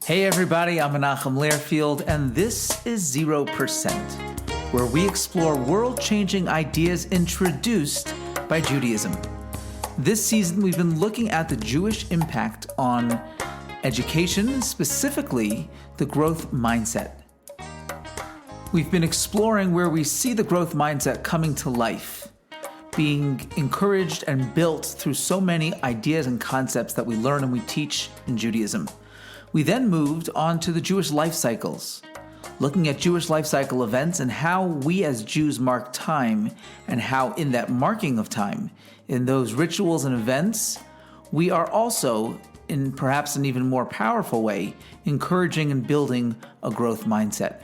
Hey everybody, I'm Rabbi Lehrfield, and this is 0%, where we explore world-changing ideas introduced by Judaism. This season, we've been looking at the Jewish impact on education, specifically the growth mindset. We've been exploring where we see the growth mindset coming to life, being encouraged and built through so many ideas and concepts that we learn and we teach in Judaism. We then moved on to the Jewish life cycles, looking at Jewish life cycle events and how we as Jews mark time, and how in that marking of time, in those rituals and events, we are also, in perhaps an even more powerful way, encouraging and building a growth mindset.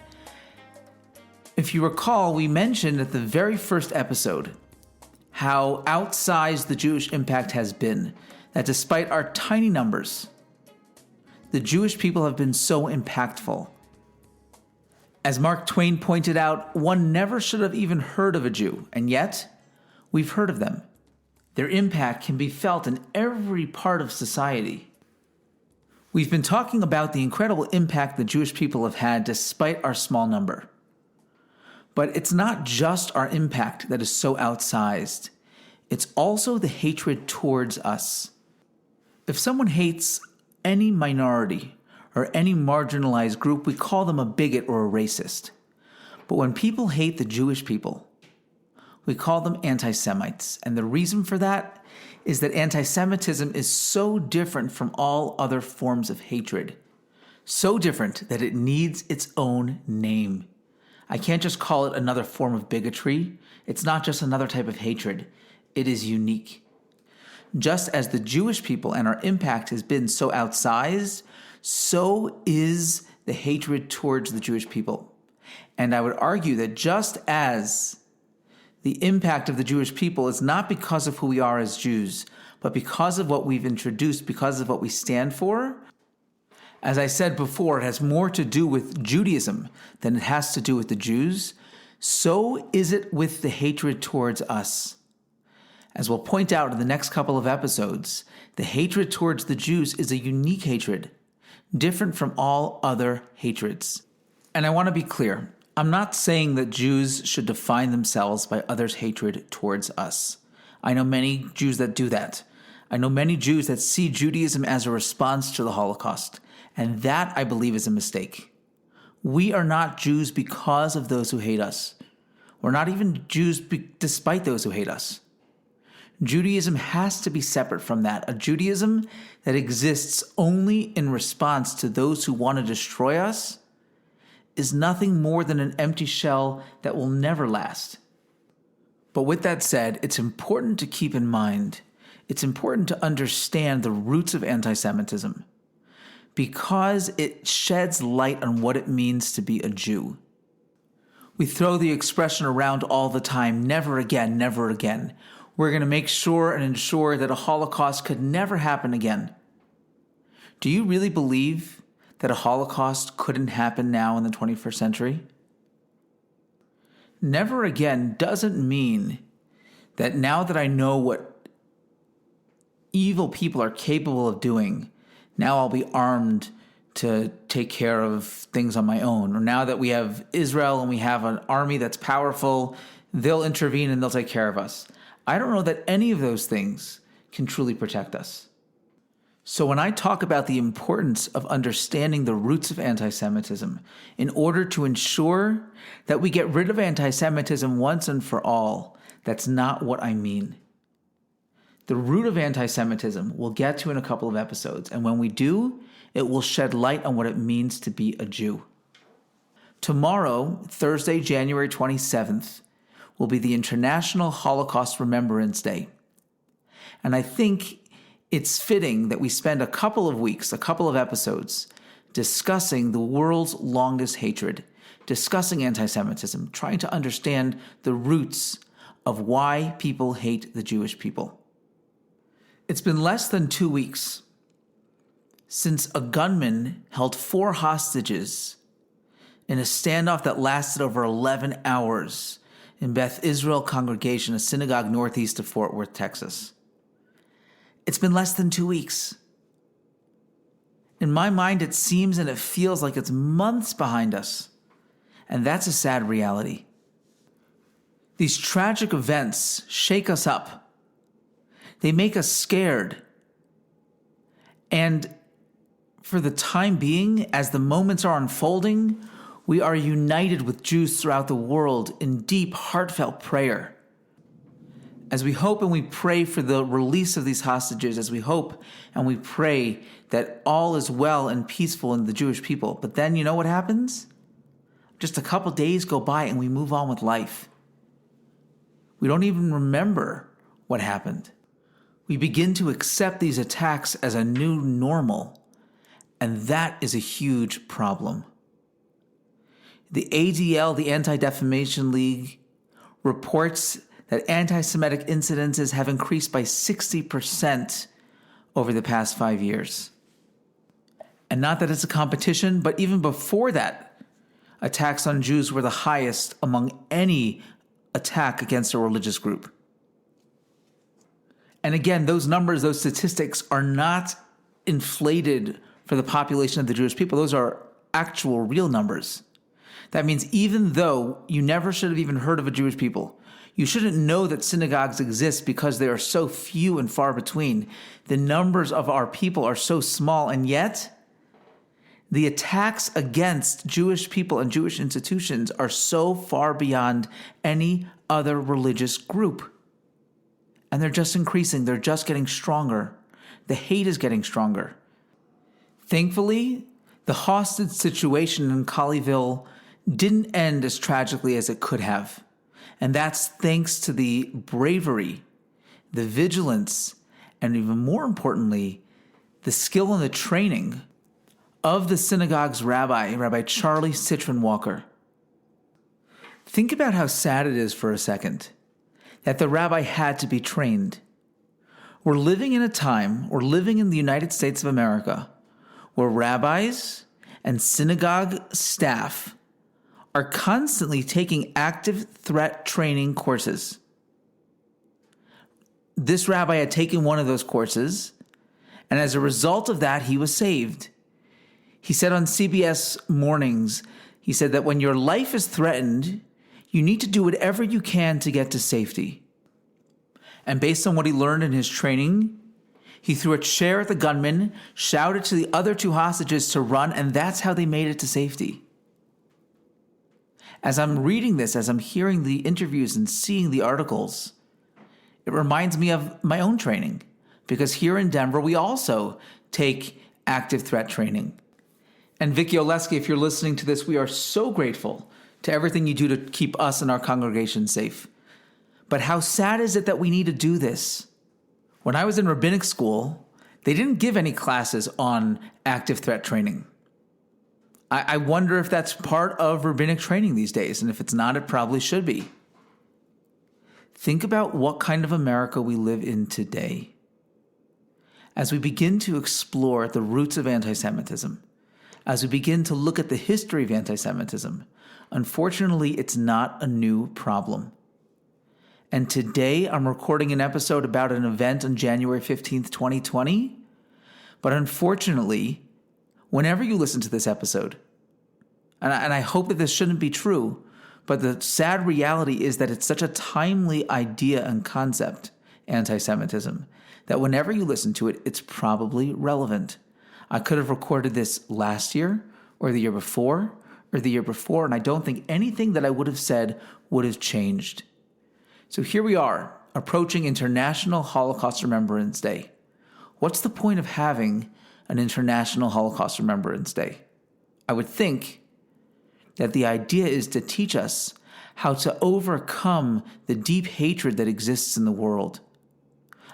If you recall, we mentioned at the very first episode how outsized the Jewish impact has been, that despite our tiny numbers, the Jewish people have been so impactful. As Mark Twain pointed out, one never should have even heard of a Jew, and yet we've heard of them. Their impact can be felt in every part of society. We've been talking about the incredible impact the Jewish people have had despite our small number. But it's not just our impact that is so outsized. It's also the hatred towards us. If someone hates any minority or any marginalized group, we call them a bigot or a racist. But when people hate the Jewish people, we call them anti-Semites. And the reason for that is that anti-Semitism is so different from all other forms of hatred. So different that it needs its own name. I can't just call it another form of bigotry. It's not just another type of hatred. It is unique. Just as the Jewish people and our impact has been so outsized, so is the hatred towards the Jewish people. And I would argue that just as the impact of the Jewish people is not because of who we are as Jews, but because of what we've introduced, because of what we stand for, as I said before, it has more to do with Judaism than it has to do with the Jews. So is it with the hatred towards us. As we'll point out in the next couple of episodes, the hatred towards the Jews is a unique hatred, different from all other hatreds. And I want to be clear, I'm not saying that Jews should define themselves by others' hatred towards us. I know many Jews that do that. I know many Jews that see Judaism as a response to the Holocaust, and that, I believe, is a mistake. We are not Jews because of those who hate us. We're not even Jews despite those who hate us. Judaism has to be separate from that. A Judaism that exists only in response to those who want to destroy us is nothing more than an empty shell that will never last. But with that said, it's important to keep in mind, it's important to understand the roots of anti-Semitism, because it sheds light on what it means to be a Jew. We throw the expression around all the time, never again, never again. We're going to make sure and ensure that a Holocaust could never happen again. Do you really believe that a Holocaust couldn't happen now in the 21st century? Never again doesn't mean that now that I know what evil people are capable of doing, now I'll be armed to take care of things on my own. Or now that we have Israel and we have an army that's powerful, they'll intervene and they'll take care of us. I don't know that any of those things can truly protect us. So when I talk about the importance of understanding the roots of anti-Semitism in order to ensure that we get rid of anti-Semitism once and for all, that's not what I mean. The root of anti-Semitism we'll get to in a couple of episodes, and when we do, it will shed light on what it means to be a Jew. Tomorrow, Thursday, January 27th, will be the International Holocaust Remembrance Day. And I think it's fitting that we spend a couple of weeks, a couple of episodes, discussing the world's longest hatred, discussing anti-Semitism, trying to understand the roots of why people hate the Jewish people. It's been less than 2 weeks since a gunman held 4 hostages in a standoff that lasted over 11 hours in Beth Israel Congregation, a synagogue northeast of Fort Worth, Texas. It's been less than 2 weeks. In my mind, it seems and it feels like it's months behind us. And that's a sad reality. These tragic events shake us up. They make us scared. And for the time being, as the moments are unfolding, we are united with Jews throughout the world in deep, heartfelt prayer. As we hope and we pray for the release of these hostages, as we hope and we pray that all is well and peaceful in the Jewish people. But then you know what happens? Just a couple days go by and we move on with life. We don't even remember what happened. We begin to accept these attacks as a new normal, and that is a huge problem. The ADL, the Anti-Defamation League, reports that anti-Semitic incidences have increased by 60% over the past 5 years. And not that it's a competition, but even before that, attacks on Jews were the highest among any attack against a religious group. And again, those numbers, those statistics are not inflated for the population of the Jewish people. Those are actual, real numbers. That means even though you never should have even heard of a Jewish people, you shouldn't know that synagogues exist because they are so few and far between. The numbers of our people are so small, and yet the attacks against Jewish people and Jewish institutions are so far beyond any other religious group. And they're just increasing. They're just getting stronger. The hate is getting stronger. Thankfully, the hostage situation in Colleyville didn't end as tragically as it could have. And that's thanks to the bravery, the vigilance, and even more importantly, the skill and the training of the synagogue's Rabbi Charlie Citron Walker. Think about how sad it is for a second that the rabbi had to be trained. We're living in the United States of America, where rabbis and synagogue staff are constantly taking active threat training courses. This rabbi had taken one of those courses, and as a result of that, he was saved. He said on CBS Mornings, he said that when your life is threatened, you need to do whatever you can to get to safety. And based on what he learned in his training, he threw a chair at the gunman, shouted to the other two hostages to run, and that's how they made it to safety. As I'm reading this, as I'm hearing the interviews and seeing the articles, it reminds me of my own training, because here in Denver, we also take active threat training. And Vicky Oleski, if you're listening to this, we are so grateful to everything you do to keep us and our congregation safe. But how sad is it that we need to do this? When I was in rabbinic school, they didn't give any classes on active threat training. I wonder if that's part of rabbinic training these days, and if it's not, it probably should be. Think about what kind of America we live in today. As we begin to explore the roots of anti-Semitism, as we begin to look at the history of anti-Semitism, unfortunately, it's not a new problem. And today, I'm recording an episode about an event on January 15th, 2020. But unfortunately, whenever you listen to this episode, and I hope that this shouldn't be true, but the sad reality is that it's such a timely idea and concept, anti-Semitism, that whenever you listen to it, it's probably relevant. I could have recorded this last year, or the year before, and I don't think anything that I would have said would have changed. So here we are, approaching International Holocaust Remembrance Day. What's the point of having an International Holocaust Remembrance Day? I would think that the idea is to teach us how to overcome the deep hatred that exists in the world.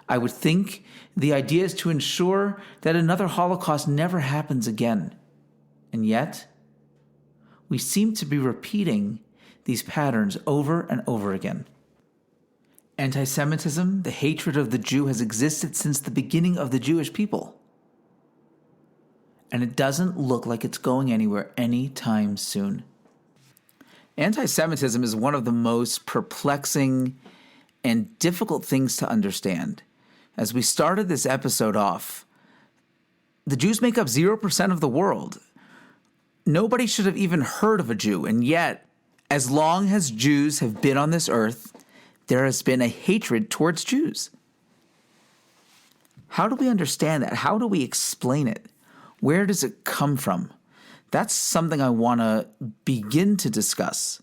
I would think the idea is to ensure that another Holocaust never happens again. And yet, we seem to be repeating these patterns over and over again. Anti-Semitism, the hatred of the Jew, has existed since the beginning of the Jewish people. And it doesn't look like it's going anywhere anytime soon. Anti-Semitism is one of the most perplexing and difficult things to understand. As we started this episode off, The Jews make up 0% of the world. Nobody should have even heard of a Jew, and yet, as long as Jews have been on this earth, there has been a hatred towards Jews. How do we understand that? How do we explain it? Where does it come from? That's something I want to begin to discuss.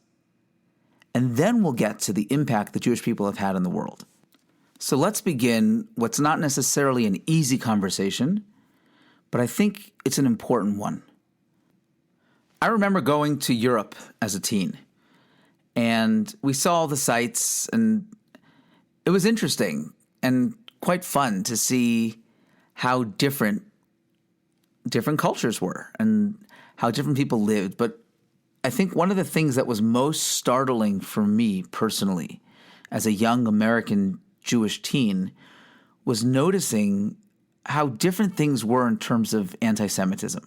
And then we'll get to the impact the Jewish people have had in the world. So let's begin what's not necessarily an easy conversation, but I think it's an important one. I remember going to Europe as a teen, and we saw the sights, and it was interesting and quite fun to see how different cultures were and how different people lived. But I think one of the things that was most startling for me personally as a young American Jewish teen was noticing how different things were in terms of anti-Semitism.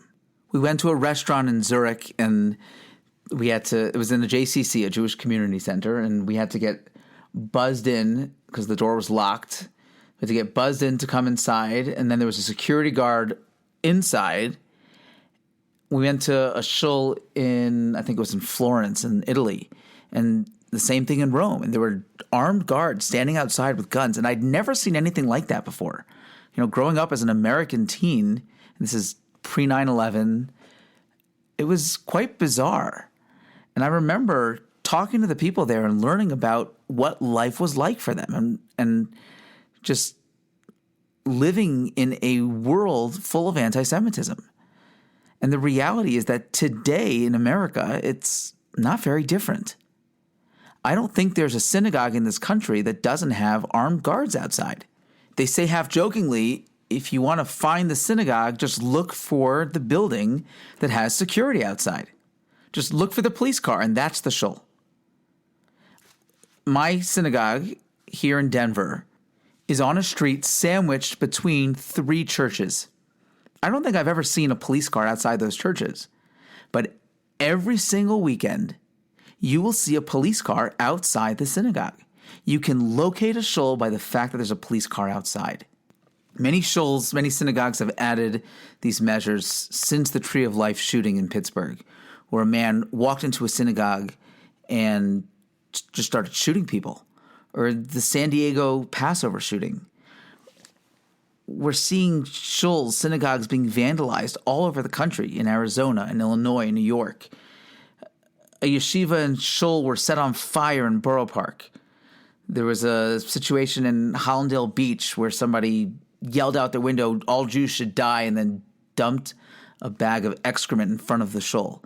We went to a restaurant in Zurich, and it was in the JCC, a Jewish community center, and we had to get buzzed in because the door was locked. We had to get buzzed in to come inside, and then there was a security guard inside. We went to a shul I think it was in Florence in Italy, and the same thing in Rome. And there were armed guards standing outside with guns, and I'd never seen anything like that before. Growing up as an American teen, and this is pre-9/11, it was quite bizarre. And I remember talking to the people there and learning about what life was like for them and just living in a world full of anti-Semitism. And the reality is that today in America, it's not very different. I don't think there's a synagogue in this country that doesn't have armed guards outside. They say half-jokingly, if you want to find the synagogue, just look for the building that has security outside. Just look for the police car, and that's the shul. My synagogue here in Denver is on a street sandwiched between 3 churches. I don't think I've ever seen a police car outside those churches. But every single weekend, you will see a police car outside the synagogue. You can locate a shul by the fact that there's a police car outside. Many shuls, many synagogues have added these measures since the Tree of Life shooting in Pittsburgh, where a man walked into a synagogue and just started shooting people, or the San Diego Passover shooting. We're seeing shuls, synagogues being vandalized all over the country, in Arizona, in Illinois, in New York. A yeshiva and shul were set on fire in Borough Park. There was a situation in Hollandale Beach where somebody yelled out their window, "All Jews should die," and then dumped a bag of excrement in front of the shul.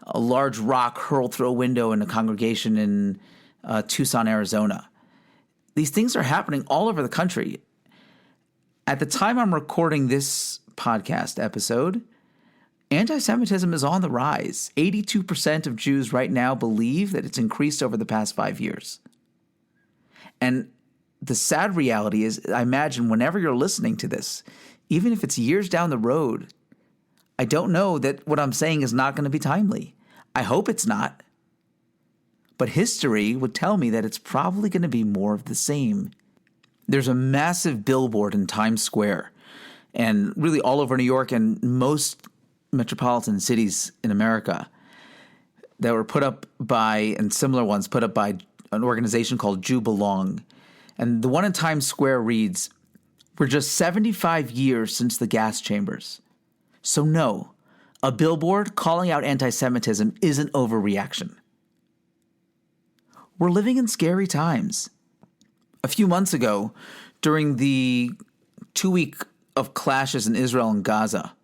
A large rock hurled through a window in a congregation in Tucson, Arizona. These things are happening all over the country. At the time I'm recording this podcast episode, anti-Semitism is on the rise. 82% of Jews right now believe that it's increased over the past 5 years. And the sad reality is, I imagine whenever you're listening to this, even if it's years down the road, I don't know that what I'm saying is not going to be timely. I hope it's not. But history would tell me that it's probably going to be more of the same. There's a massive billboard in Times Square, and really all over New York and most metropolitan cities in America, that were put up by, and similar ones put up by an organization called Jew Belong. And the one in Times Square reads, "We're just 75 years since the gas chambers. So no, a billboard calling out anti-Semitism isn't overreaction." We're living in scary times. A few months ago, during the 2-week of clashes in Israel and Gaza,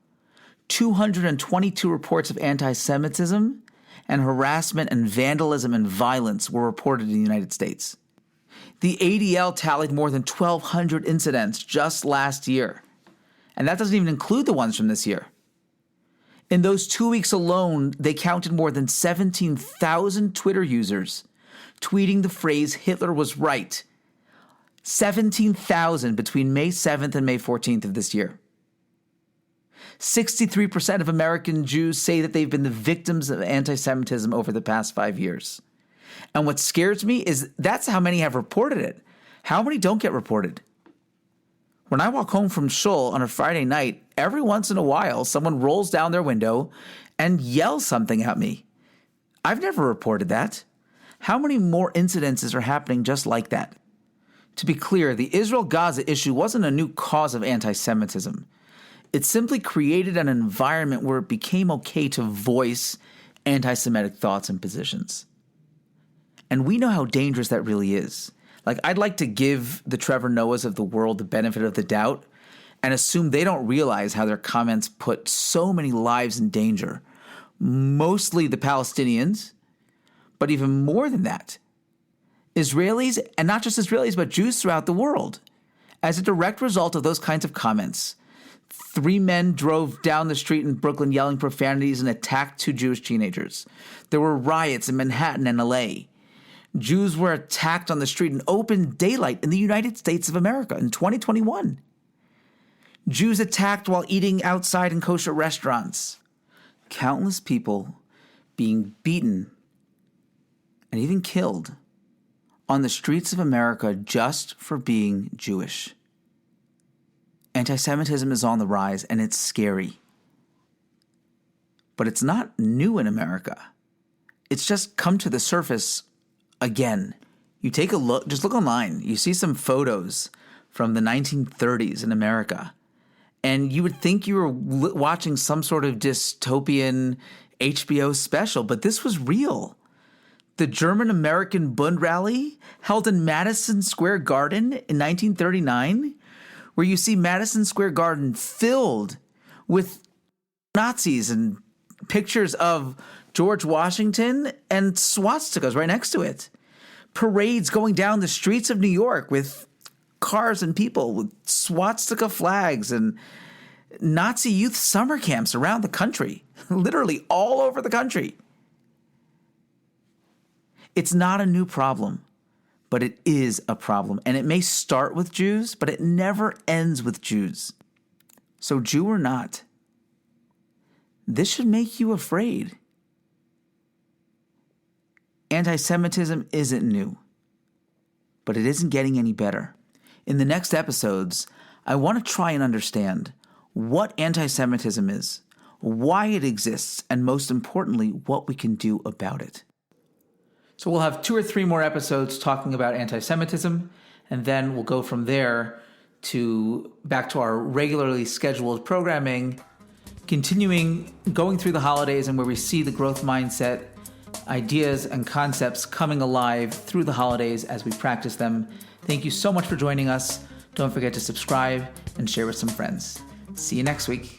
222 reports of anti-Semitism and harassment and vandalism and violence were reported in the United States. The ADL tallied more than 1,200 incidents just last year, and that doesn't even include the ones from this year. In those 2 weeks alone, they counted more than 17,000 Twitter users tweeting the phrase "Hitler was right." 17,000 between May 7th and May 14th of this year. 63% of American Jews say that they've been the victims of anti-Semitism over the past 5 years. And what scares me is that's how many have reported it. How many don't get reported? When I walk home from shul on a Friday night, every once in a while, someone rolls down their window and yells something at me. I've never reported that. How many more incidences are happening just like that? To be clear, the Israel-Gaza issue wasn't a new cause of anti-Semitism. It simply created an environment where it became okay to voice anti-Semitic thoughts and positions. And we know how dangerous that really is. Like, I'd like to give the Trevor Noahs of the world the benefit of the doubt and assume they don't realize how their comments put so many lives in danger. Mostly the Palestinians, but even more than that, Israelis, and not just Israelis, but Jews throughout the world. As a direct result of those kinds of comments, 3 men drove down the street in Brooklyn yelling profanities and attacked 2 Jewish teenagers. There were riots in Manhattan and LA. Jews were attacked on the street in open daylight in the United States of America in 2021. Jews attacked while eating outside in kosher restaurants. Countless people being beaten and even killed on the streets of America just for being Jewish. Anti-Semitism is on the rise, and it's scary. But it's not new in America. It's just come to the surface again. You take a look, just look online. You see some photos from the 1930s in America, and you would think you were watching some sort of dystopian HBO special, but this was real. The German-American Bund rally held in Madison Square Garden in 1939, where you see Madison Square Garden filled with Nazis and pictures of George Washington and swastikas right next to it. Parades going down the streets of New York with cars and people with swastika flags, and Nazi youth summer camps around the country, literally all over the country. It's not a new problem, but it is a problem. And it may start with Jews, but it never ends with Jews. So Jew or not, this should make you afraid. Anti-Semitism isn't new, but it isn't getting any better. In the next episodes, I want to try and understand what anti-Semitism is, why it exists, and most importantly, what we can do about it. So we'll have 2 or 3 more episodes talking about anti-Semitism, and then we'll go from there to back to our regularly scheduled programming, continuing going through the holidays and where we see the growth mindset, ideas and concepts coming alive through the holidays as we practice them. Thank you so much for joining us. Don't forget to subscribe and share with some friends. See you next week.